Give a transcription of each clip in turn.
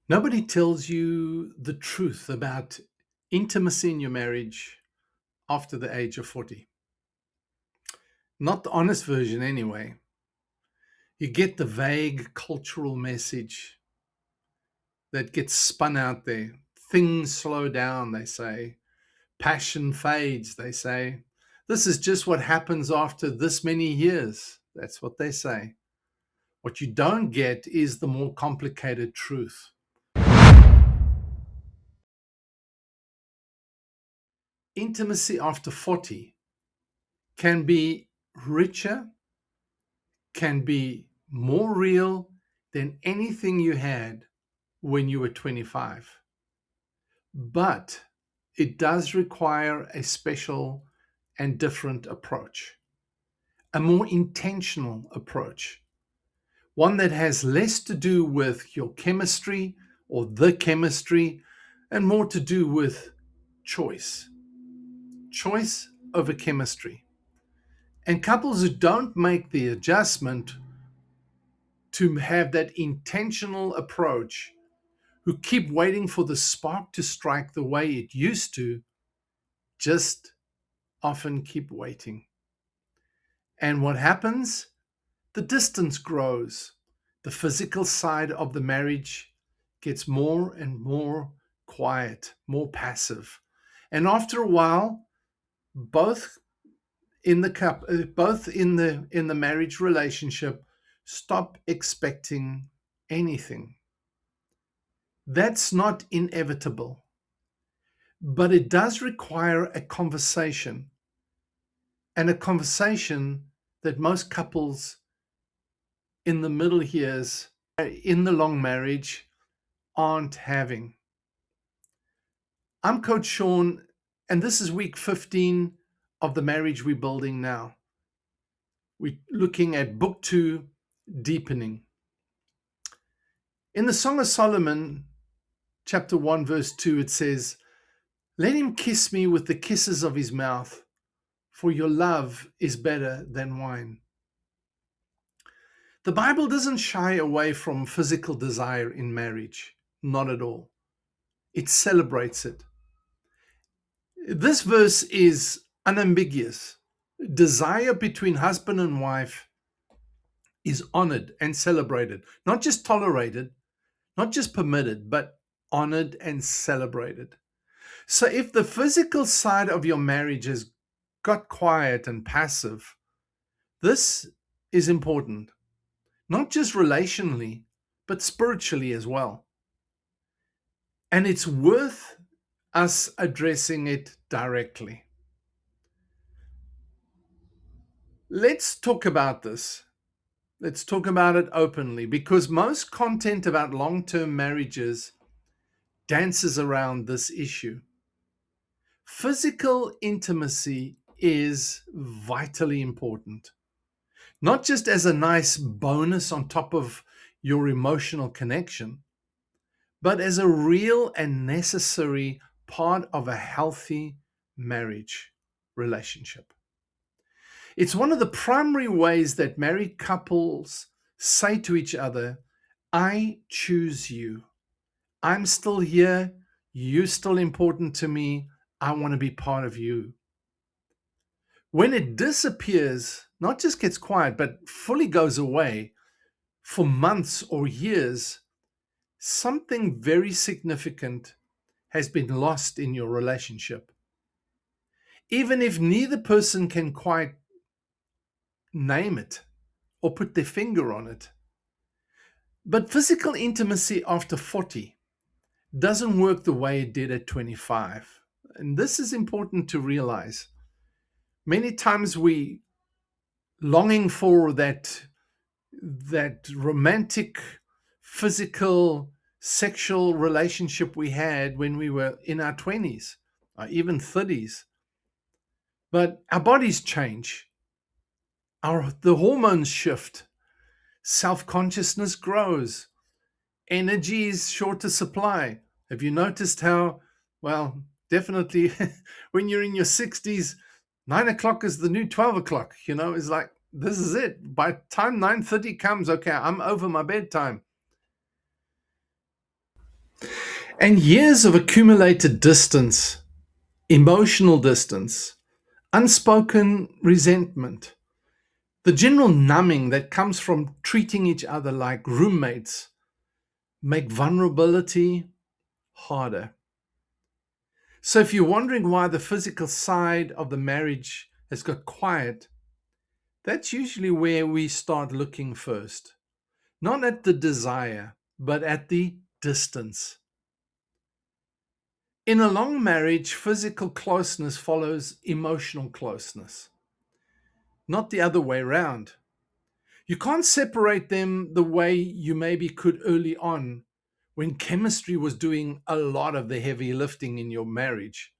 Nobody tells you the truth about intimacy in your marriage after the age of 40. Not the honest version, anyway. You get the vague cultural message that gets spun out there. Things slow down, they say. Passion fades, they say. This is just what happens after this many years. That's what they say. What you don't get is the more complicated truth. Intimacy after 40 can be richer, can be more real than anything you had when you were 25. But it does require a special and different approach, a more intentional approach, one that has less to do with your chemistry or the chemistry and more to do with choice. Choice over chemistry. And couples who don't make the adjustment to have that intentional approach, who keep waiting for the spark to strike the way it used to, just often keep waiting. And what happens? The distance grows. The physical side of the marriage gets more and more quiet, more passive. And after a while, both both in the marriage relationship stop expecting anything. That's not inevitable, but it does require a conversation, and a conversation that most couples in the middle years, in the long marriage, aren't having. I'm Coach Shaun, and this is week 15 of the marriage we're building now. We're looking at book 2, deepening. In the Song of Solomon, chapter 1, verse 2, it says, "Let him kiss me with the kisses of his mouth, for your love is better than wine." The Bible doesn't shy away from physical desire in marriage, not at all. It celebrates it. This verse is unambiguous. Desire between husband and wife is honored and celebrated, not just tolerated, not just permitted, but honored and celebrated. So if the physical side of your marriage has got quiet and passive, this is important, not just relationally, but spiritually as well. And it's worth us addressing it directly. Let's talk about this. Let's talk about it openly, because most content about long-term marriages dances around this issue. Physical intimacy is vitally important, not just as a nice bonus on top of your emotional connection, but as a real and necessary part of a healthy marriage relationship. It's one of the primary ways that married couples say to each other, "I choose you. I'm still here. You're still important to me. I want to be part of you." When it disappears, not just gets quiet, but fully goes away for months or years, something very significant has been lost in your relationship. Even if neither person can quite name it or put their finger on it. But physical intimacy after 40 doesn't work the way it did at 25. And this is important to realize. Many times we longing for that romantic, physical, sexual relationship we had when we were in our 20s or even 30s. But our bodies change. The hormones shift. Self-consciousness grows. Energy is shorter supply. Have you noticed how, well, definitely when you're in your 60s, 9 o'clock is the new 12 o'clock, it's like, this is it. By the time 9:30 comes, okay, I'm over my bedtime. And years of accumulated distance, emotional distance, unspoken resentment, the general numbing that comes from treating each other like roommates make vulnerability harder. So if you're wondering why the physical side of the marriage has got quiet, that's usually where we start looking first. Not at the desire, but at the distance. In a long marriage, physical closeness follows emotional closeness, not the other way around. You can't separate them the way you maybe could early on when chemistry was doing a lot of the heavy lifting in your marriage.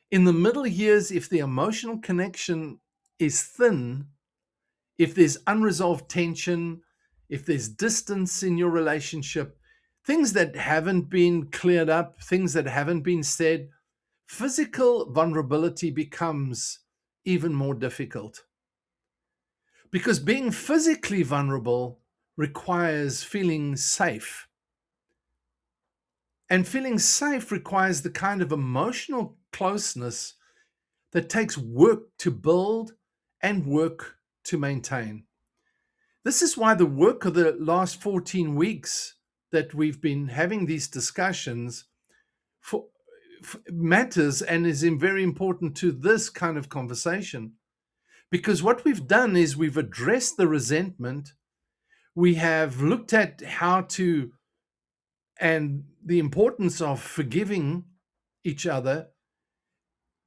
In the middle years, if the emotional connection is thin, if there's unresolved tension, if there's distance in your relationship, things that haven't been cleared up, things that haven't been said, physical vulnerability becomes even more difficult. Because being physically vulnerable requires feeling safe. And feeling safe requires the kind of emotional closeness that takes work to build and work to maintain. This is why the work of the last 14 weeks that we've been having these discussions for, matters and is very important to this kind of conversation. Because what we've done is we've addressed the resentment, we have looked at how to and the importance of forgiving each other.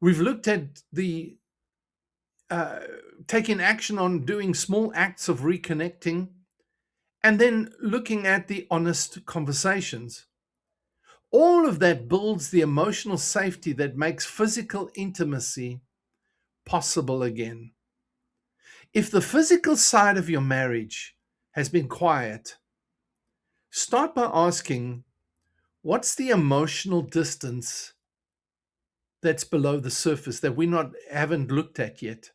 We've looked at the uh, taking action on doing small acts of reconnecting, and then looking at the honest conversations. All of that builds the emotional safety that makes physical intimacy possible again. If the physical side of your marriage has been quiet, start by asking, what's the emotional distance that's below the surface that we not haven't looked at yet?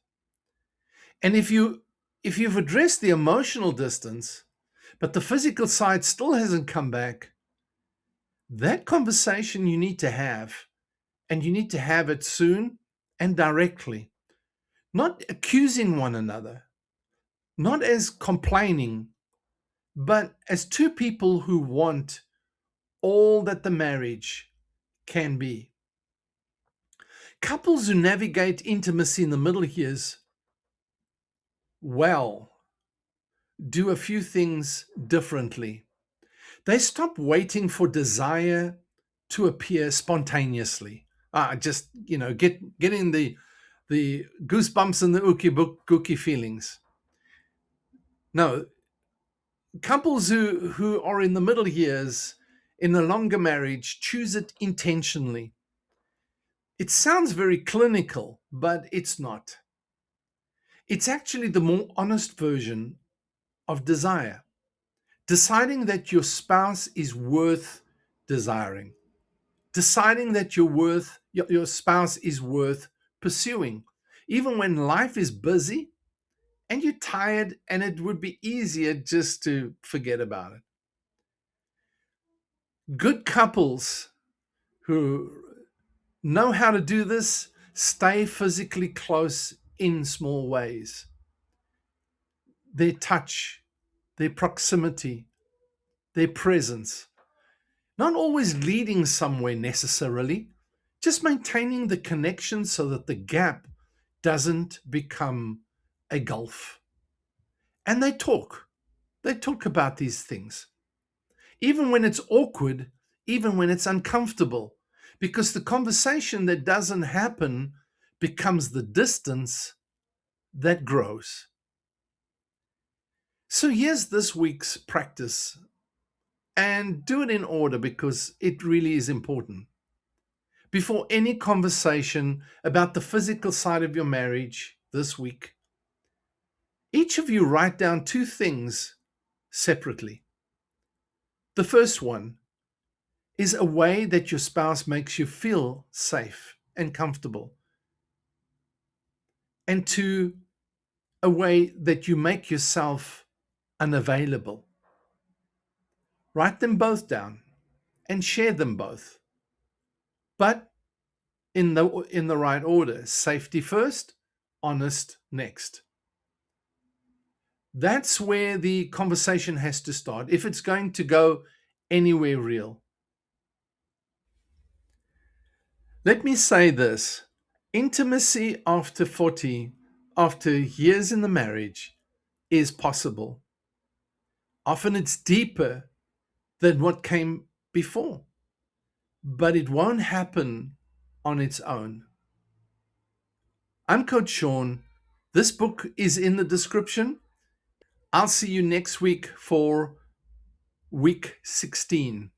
And if you've addressed the emotional distance, but the physical side still hasn't come back, that conversation you need to have, and you need to have it soon and directly, not accusing one another, not as complaining, but as two people who want all that the marriage can be. Couples who navigate intimacy in the middle years well do a few things differently. They stop waiting for desire to appear spontaneously. Just getting the goosebumps and the ookie feelings. No, couples who are in the middle years in a longer marriage choose it intentionally. It sounds very clinical, but it's not. It's actually the more honest version of desire. Deciding that your spouse is worth desiring. Deciding that your spouse is worth pursuing. Even when life is busy and you're tired and it would be easier just to forget about it. Good couples who know how to do this stay physically close in small ways. Their touch, their proximity, their presence, not always leading somewhere necessarily, just maintaining the connection so that the gap doesn't become a gulf. And they talk about these things, even when it's awkward, even when it's uncomfortable, because the conversation that doesn't happen becomes the distance that grows. So here's this week's practice, and do it in order because it really is important. Before any conversation about the physical side of your marriage this week, each of you write down two things separately. The first one is a way that your spouse makes you feel safe and comfortable, and two, a way that you make yourself unavailable. Write them both down and share them both, but in the right order. Safety first, honest next. That's where the conversation has to start if it's going to go anywhere real. Let me say this: intimacy after 40, after years in the marriage, is possible. Often it's deeper than what came before, but it won't happen on its own. I'm Coach Shaun. This book is in the description. I'll see you next week for week 16.